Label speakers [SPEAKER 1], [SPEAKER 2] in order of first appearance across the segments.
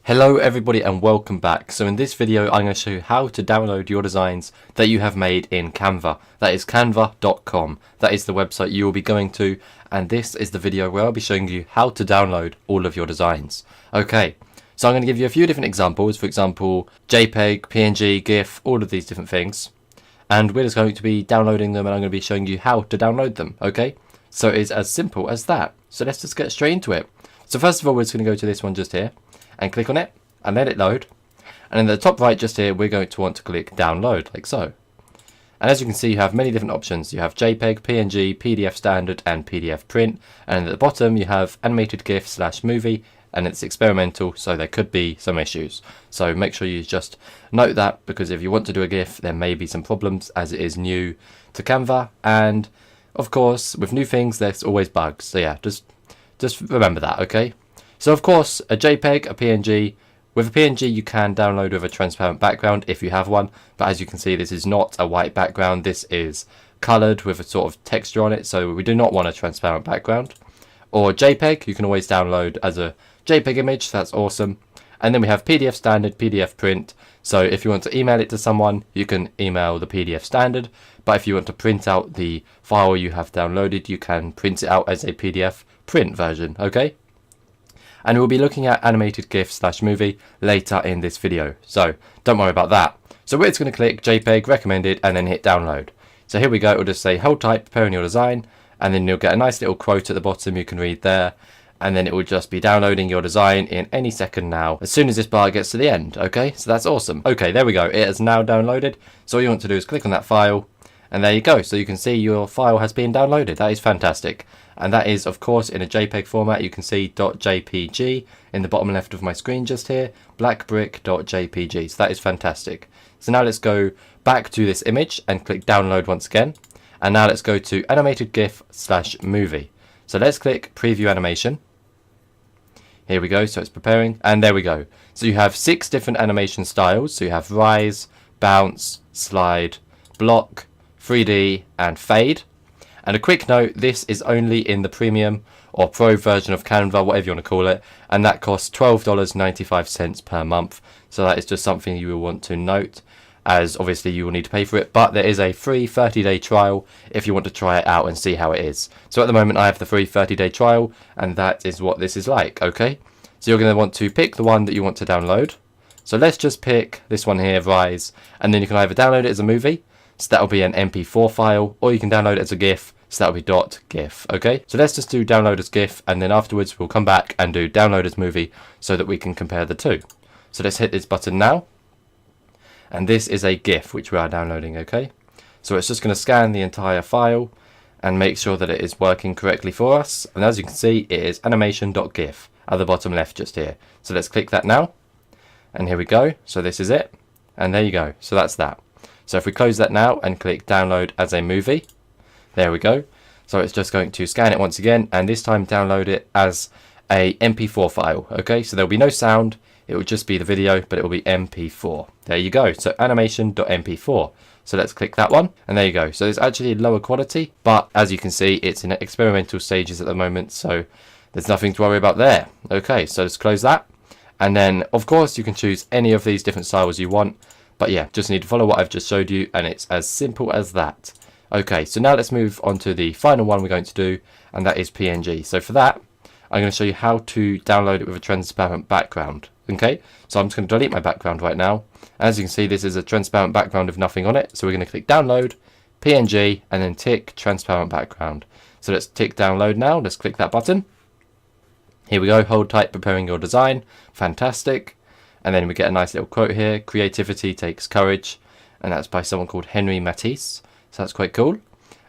[SPEAKER 1] Hello everybody and welcome back. So in this video I'm going to show you how to download your designs that you have made in Canva. That is canva.com. That is the website you will be going to, and this is the video where I'll be showing you how to download all of your designs. Okay, so I'm going to give you a few different examples, for example JPEG, PNG, GIF, all of these different things. And we're just going to be downloading them and I'm going to be showing you how to download them, okay? So it's as simple as that. So let's just get straight into it. So first of all we're just going to go to this one just here and click on it and let it load, and in the top right just here we're going to want to click download like so. And as you can see you have many different options. You have JPEG, PNG, PDF standard and PDF print, and at the bottom you have animated GIF / movie, and it's experimental so there could be some issues, so make sure you just note that, because if you want to do a GIF there may be some problems as it is new to Canva, and of course with new things there's always bugs, so yeah, just remember that, okay? So of course a JPEG, a PNG, with a PNG you can download with a transparent background if you have one, but as you can see this is not a white background, this is coloured with a sort of texture on it, so we do not want a transparent background. Or JPEG, you can always download as a JPEG image, that's awesome. And then we have PDF standard, PDF print, so if you want to email it to someone you can email the PDF standard, but if you want to print out the file you have downloaded you can print it out as a PDF print version, okay? And we'll be looking at animated GIF / movie later in this video, so don't worry about that. So we're just going to click JPEG, recommended, and then hit download. So here we go, it'll just say hold tight, preparing your design, and then you'll get a nice little quote at the bottom you can read there, and then it will just be downloading your design in any second now, as soon as this bar gets to the end, okay? So that's awesome. Okay, there we go, it has now downloaded, so all you want to do is click on that file, and there you go, so you can see your file has been downloaded. That is fantastic. And that is of course in a JPEG format. You can see .jpg in the bottom left of my screen just here, blackbrick.jpg, so that is fantastic. So now let's go back to this image and click download once again, and now let's go to animated GIF / movie. So let's click preview animation. Here we go, so it's preparing, and there we go. So you have 6 different animation styles. So you have rise, bounce, slide, block, 3D and fade. And a quick note, this is only in the premium or pro version of Canva, whatever you want to call it, and that costs $12.95 per month. So that is just something you will want to note, as obviously you will need to pay for it, but there is a free 30-day trial if you want to try it out and see how it is. So at the moment I have the free 30-day trial, and that is what this is like, okay? So you're going to want to pick the one that you want to download. So let's just pick this one here, Rise, and then you can either download it as a movie, so that will be an MP4 file, or you can download it as a GIF, so that will be .gif, okay? So let's just do download as GIF, and then afterwards we'll come back and do download as movie so that we can compare the two. So let's hit this button now, and this is a GIF which we are downloading, okay? So it's just going to scan the entire file and make sure that it is working correctly for us, and as you can see it is animation.gif at the bottom left just here. So let's click that now, and here we go. So this is it, and there you go. So that's that. So if we close that now and click download as a movie, there we go. So it's just going to scan it once again, and this time download it as a MP4 file, okay? So there'll be no sound, it will just be the video, but it will be MP4. There you go, so animation.mp4. So let's click that one, and there you go. So it's actually lower quality, but as you can see it's in experimental stages at the moment, so there's nothing to worry about there. Okay, so let's close that, and then of course you can choose any of these different styles you want, but yeah, just need to follow what I've just showed you, and it's as simple as that. Okay, so now let's move on to the final one we're going to do, and that is PNG. So for that, I'm going to show you how to download it with a transparent background. Okay, so I'm just going to delete my background right now. As you can see, this is a transparent background with nothing on it. So we're going to click download, PNG, and then tick transparent background. So let's tick download now. Let's click that button. Here we go, hold tight, preparing your design. Fantastic. And then we get a nice little quote here, creativity takes courage. And that's by someone called Henry Matisse. So that's quite cool.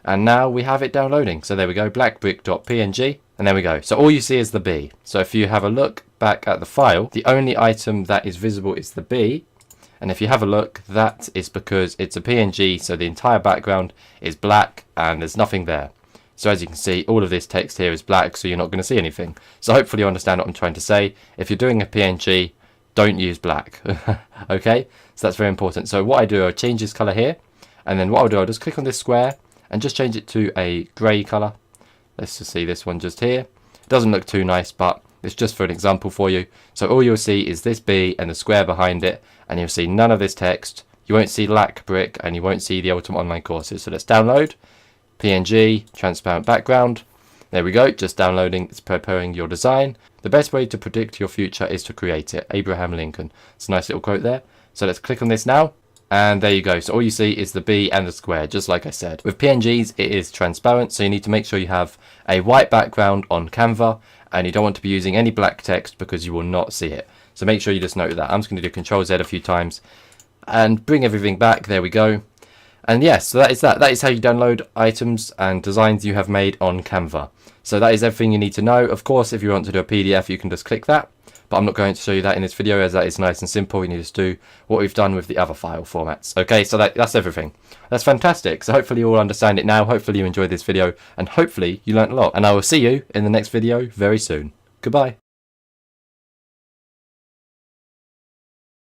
[SPEAKER 1] And now we have it downloading. So there we go, blackbrick.png, and there we go. So all you see is the B. So if you have a look back at the file, the only item that is visible is the B. And if you have a look, that is because it's a PNG, so the entire background is black and there's nothing there. So as you can see, all of this text here is black, so you're not going to see anything. So hopefully you understand what I'm trying to say. If you're doing a PNG, don't use black. Okay, so that's very important. So what I do, I change this color here, and then what I'll do, I'll just click on this square and just change it to a grey color. Let's just see this one just here. It doesn't look too nice, but It's just for an example for you. So all you'll see is this B and the square behind it, and you'll see none of this text. You won't see lac brick, and you won't see the Ultimate Online Courses. So let's download. PNG, transparent background. There we go, just downloading, it's preparing your design. The best way to predict your future is to create it. Abraham Lincoln. It's a nice little quote there. So let's click on this now. And there you go. So all you see is the B and the square, just like I said. With PNGs, it is transparent. So you need to make sure you have a white background on Canva. And you don't want to be using any black text because you will not see it. So make sure you just note that. I'm just going to do Control Z a few times and bring everything back. There we go. And yes, so that is that. That is how you download items and designs you have made on Canva. So that is everything you need to know. Of course, if you want to do a PDF, you can just click that. But I'm not going to show you that in this video, as that is nice and simple. You need to do what we've done with the other file formats. Okay, so that's everything. That's fantastic. So hopefully you all understand it now. Hopefully you enjoyed this video, and hopefully you learned a lot. And I will see you in the next video very soon. Goodbye.